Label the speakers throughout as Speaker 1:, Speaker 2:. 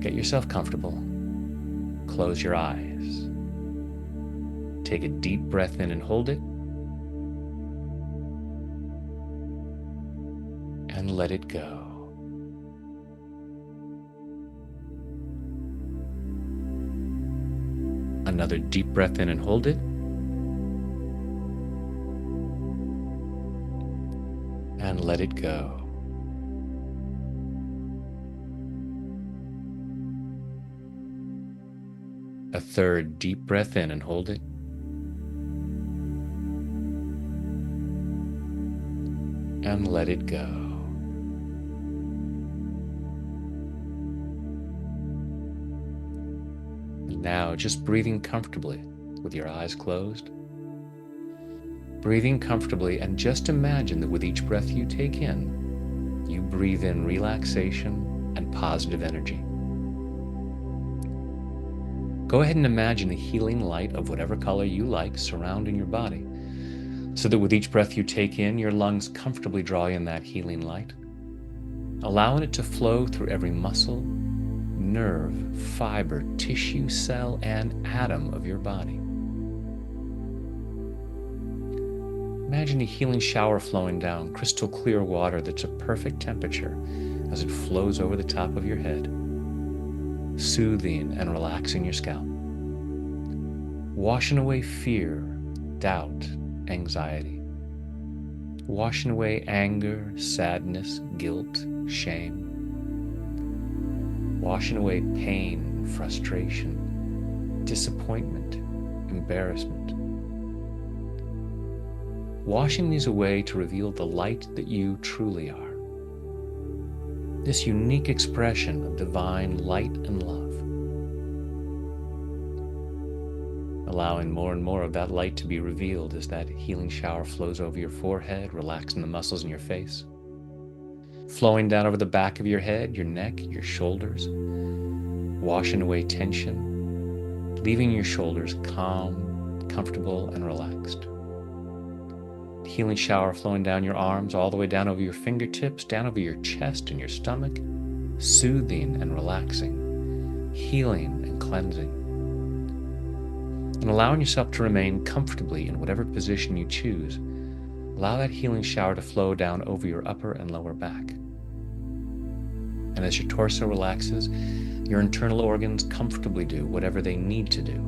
Speaker 1: Get yourself comfortable. Close your eyes. Take a deep breath in and hold it. And let it go. Another deep breath in and hold it. And let it go. A third deep breath in and hold it. And let it go. And now just breathing comfortably with your eyes closed. Breathing comfortably, and just imagine that with each breath you take in, you breathe in relaxation and positive energy. Go ahead and imagine a healing light of whatever color you like surrounding your body, so that with each breath you take in, your lungs comfortably draw in that healing light, allowing it to flow through every muscle, nerve, fiber, tissue, cell, and atom of your body. Imagine a healing shower flowing down, crystal clear water that's a perfect temperature as it flows over the top of your head, soothing and relaxing your scalp, washing away fear, doubt, anxiety, washing away anger, sadness, guilt, shame, washing away pain, frustration, disappointment, embarrassment, washing these away to reveal the light that you truly are. This unique expression of divine light and love. Allowing more and more of that light to be revealed as that healing shower flows over your forehead, relaxing the muscles in your face, flowing down over the back of your head, your neck, your shoulders, washing away tension, leaving your shoulders calm, comfortable, and relaxed. Healing shower flowing down your arms, all the way down over your fingertips, down over your chest and your stomach, soothing and relaxing, healing and cleansing. And allowing yourself to remain comfortably in whatever position you choose, allow that healing shower to flow down over your upper and lower back. And as your torso relaxes, your internal organs comfortably do whatever they need to do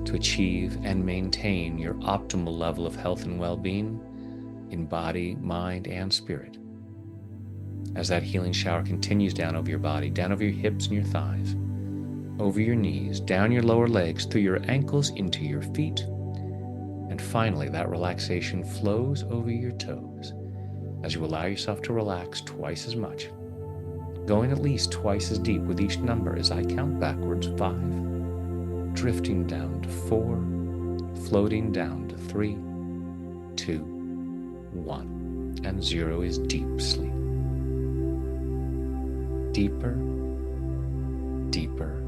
Speaker 1: to achieve and maintain your optimal level of health and well-being in body, mind, and spirit. As that healing shower continues down over your body, down over your hips and your thighs, over your knees, down your lower legs, through your ankles, into your feet, and finally that relaxation flows over your toes as you allow yourself to relax twice as much, going at least twice as deep with each number as I count backwards: 5, drifting down to 4, floating down to 3, 2, 1, and 0 is deep sleep. Deeper, deeper.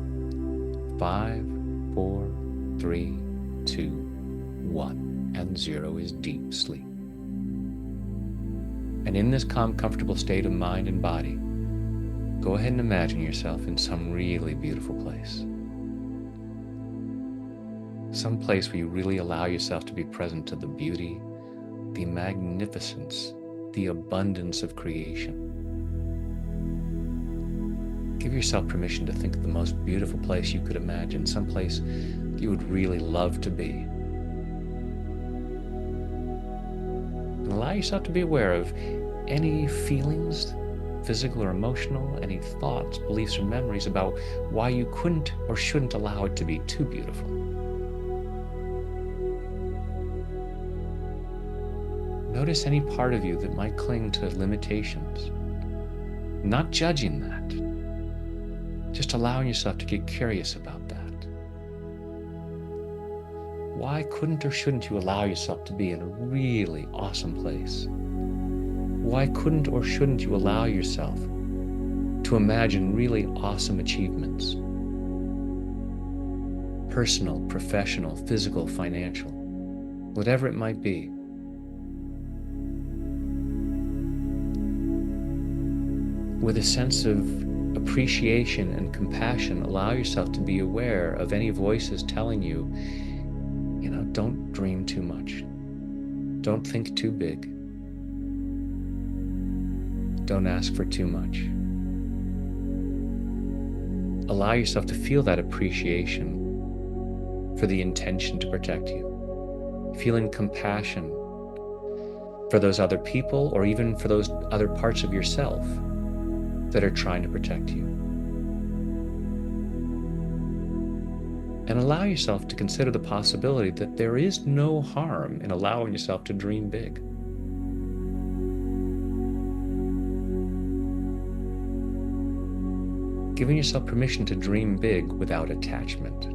Speaker 1: 5, 4, 3, 2, 1, and 0 is deep sleep. And in this calm, comfortable state of mind and body, go ahead and imagine yourself in some really beautiful place. Some place where you really allow yourself to be present to the beauty, the magnificence, the abundance of creation. Give yourself permission to think of the most beautiful place you could imagine, some place you would really love to be. And allow yourself to be aware of any feelings, physical or emotional, any thoughts, beliefs, or memories about why you couldn't or shouldn't allow it to be too beautiful. Notice any part of you that might cling to limitations. Not judging that, just allowing yourself to get curious about that. Why couldn't or shouldn't you allow yourself to be in a really awesome place? Why couldn't or shouldn't you allow yourself to imagine really awesome achievements? Personal, professional, physical, financial, whatever it might be. With a sense of appreciation and compassion, allow yourself to be aware of any voices telling you, don't dream too much. Don't think too big. Don't ask for too much. Allow yourself to feel that appreciation for the intention to protect you. Feeling compassion for those other people, or even for those other parts of yourself that are trying to protect you. And allow yourself to consider the possibility that there is no harm in allowing yourself to dream big. Giving yourself permission to dream big without attachment.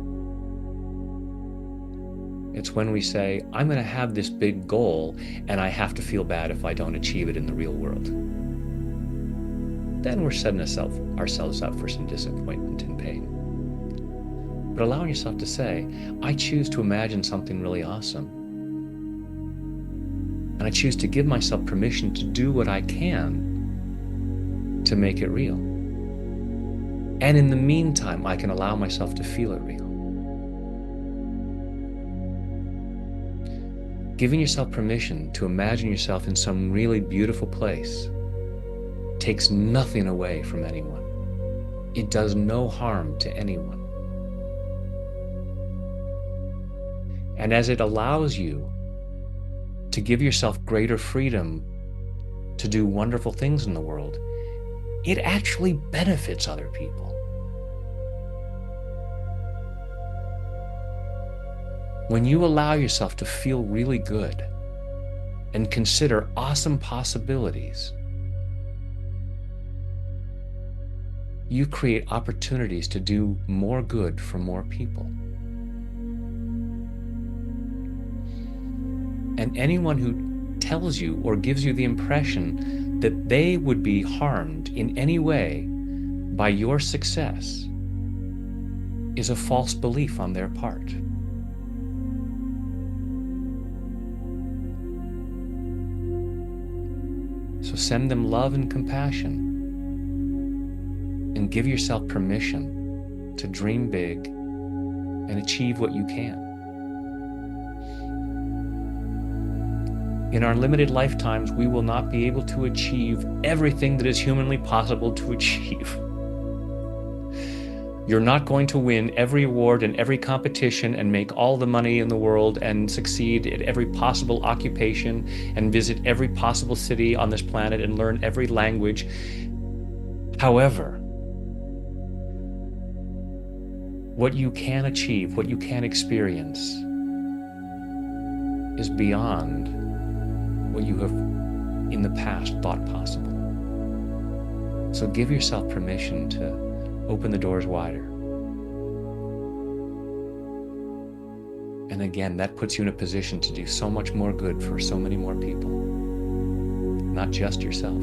Speaker 1: It's when we say, I'm going to have this big goal, and I have to feel bad if I don't achieve it in the real world. Then we're setting ourselves up for some disappointment and pain. But allowing yourself to say, I choose to imagine something really awesome. And I choose to give myself permission to do what I can to make it real. And in the meantime, I can allow myself to feel it real. Giving yourself permission to imagine yourself in some really beautiful place takes nothing away from anyone. It does no harm to anyone. And as it allows you to give yourself greater freedom to do wonderful things in the world, it actually benefits other people. When you allow yourself to feel really good and consider awesome possibilities, you create opportunities to do more good for more people. And anyone who tells you or gives you the impression that they would be harmed in any way by your success is a false belief on their part. So send them love and compassion, and give yourself permission to dream big and achieve what you can. In our limited lifetimes, we will not be able to achieve everything that is humanly possible to achieve. You're not going to win every award and every competition and make all the money in the world and succeed at every possible occupation and visit every possible city on this planet and learn every language. However, what you can achieve, what you can experience, is beyond what you have in the past thought possible. So give yourself permission to open the doors wider. And again, that puts you in a position to do so much more good for so many more people, not just yourself.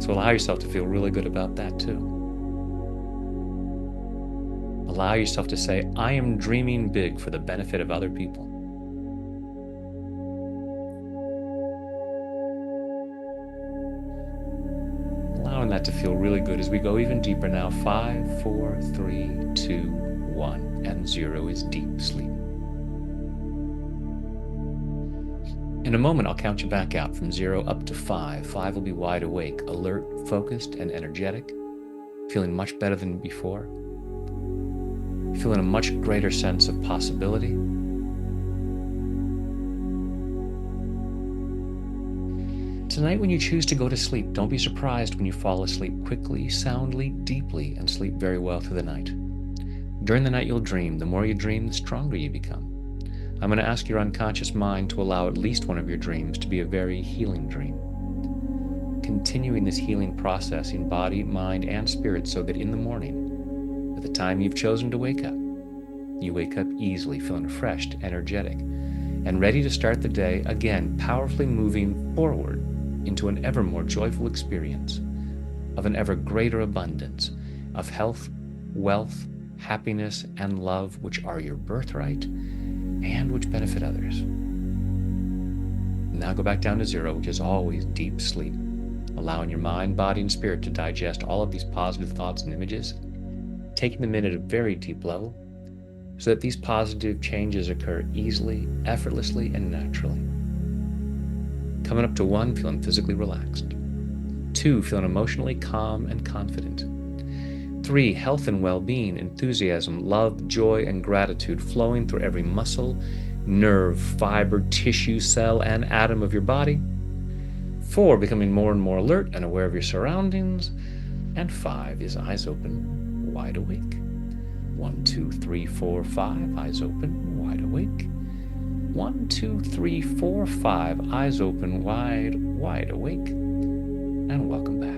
Speaker 1: So allow yourself to feel really good about that too. Allow yourself to say, I am dreaming big for the benefit of other people. Allowing that to feel really good as we go even deeper now. 5, 4, 3, 2, 1, and 0 is deep sleep. In a moment, I'll count you back out from 0 up to 5. 5 will be wide awake, alert, focused, and energetic, feeling much better than before, feeling a much greater sense of possibility. Tonight, when you choose to go to sleep, don't be surprised when you fall asleep quickly, soundly, deeply, and sleep very well through the night. During the night, you'll dream. The more you dream, the stronger you become. I'm going to ask your unconscious mind to allow at least one of your dreams to be a very healing dream. Continuing this healing process in body, mind, and spirit so that in the morning, at the time you've chosen to wake up, you wake up easily, feeling refreshed, energetic, and ready to start the day again, powerfully moving forward into an ever more joyful experience of an ever greater abundance of health, wealth, happiness, and love, which are your birthright and which benefit others. Now go back down to 0, which is always deep sleep. allowing your mind, body, and spirit to digest all of these positive thoughts and images, taking them in at a very deep level so that these positive changes occur easily, effortlessly, and naturally. Coming up to 1, feeling physically relaxed. 2, feeling emotionally calm and confident. 3, health and well-being, enthusiasm, love, joy, and gratitude flowing through every muscle, nerve, fiber, tissue, cell, and atom of your body. 4, becoming more and more alert and aware of your surroundings. And 5 is eyes open, wide awake. 1, 2, 3, 4, 5, eyes open, wide awake. 1, 2, 3, 4, 5, eyes open, wide awake. And welcome back.